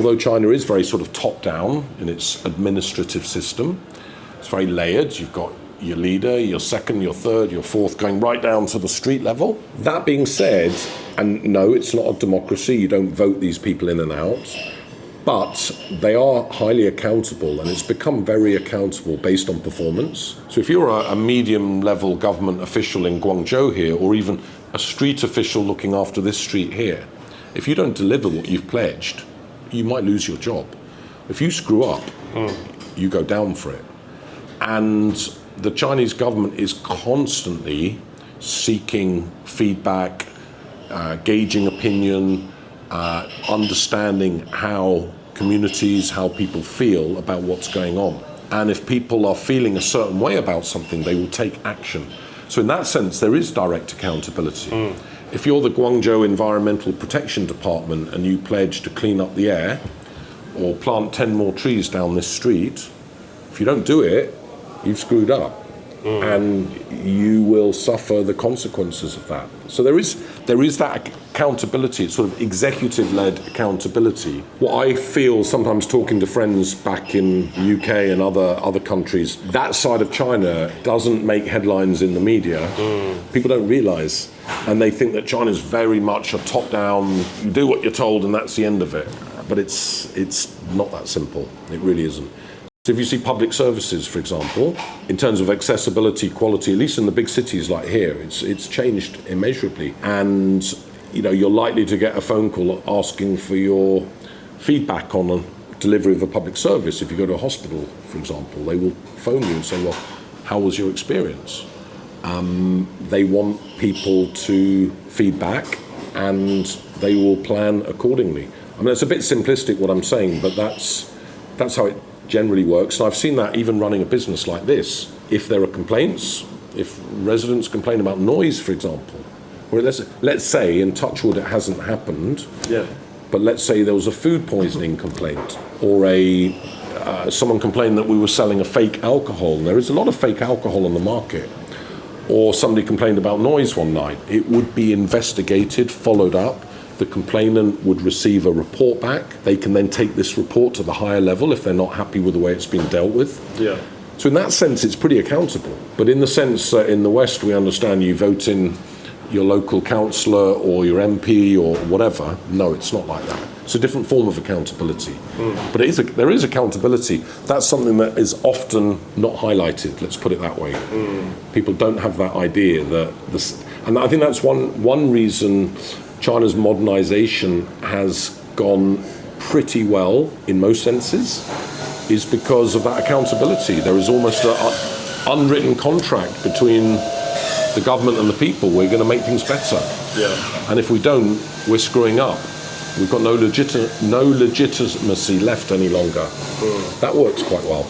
Although China is very sort of top-down in its administrative system, it's very layered. You've got your leader, your second, your third, your fourth, going right down to the street level. That being said, and no, it's not a democracy. You don't vote these people in and out. But they are highly accountable, and it's become very accountable based on performance. So if you're a medium-level government official in Guangzhou here, or even a street official looking after this street here, if you don't deliver what you've pledged, you might lose your job. If you screw up, you go down for it. And the Chinese government is constantly seeking feedback, gauging opinion, understanding how communities, how people feel about what's going on. And if people are feeling a certain way about something, they will take action. So in that sense, there is direct accountability. If you're the Guangzhou Environmental Protection Department and you pledge to clean up the air or plant 10 more trees down this street, if you don't do it, you've screwed up. And you will suffer the consequences of that. So there is that accountability. It's sort of executive-led accountability. What I feel sometimes talking to friends back in the UK and other countries, that side of China doesn't make headlines in the media. People don't realise, and they think that China's very much a top-down, you do what you're told and that's the end of it. But it's not that simple. It really isn't. So if you see public services, for example, in terms of accessibility, quality, at least in the big cities like here, it's changed immeasurably. And you're likely to get a phone call asking for your feedback on a delivery of a public service. If you go to a hospital, for example, they will phone you and say, well, how was your experience? They want people to feedback and they will plan accordingly. I mean, it's a bit simplistic what I'm saying, but that's how it generally works. And I've seen that even running a business like this. If there are complaints, if residents complain about noise, for example, or let's say, in touch wood, it hasn't happened, but let's say there was a food poisoning complaint, or someone complained that we were selling a fake alcohol, and there is a lot of fake alcohol on the market, or somebody complained about noise one night, it would be investigated, followed up. The complainant would receive a report back. They can then take this report to the higher level if they're not happy with the way it's been dealt with. So in that sense, it's pretty accountable. But in the sense that in the West, we understand you vote in your local councillor or your MP or whatever. No, it's not like that. It's a different form of accountability. But there is accountability. That's something that is often not highlighted, let's put it that way. People don't have that idea that this, and I think that's one reason China's modernization has gone pretty well in most senses, is because of that accountability. There is almost an unwritten contract between the government and the people. We're going to make things better. And if we don't, we're screwing up. We've got no legitimacy left any longer. That works quite well.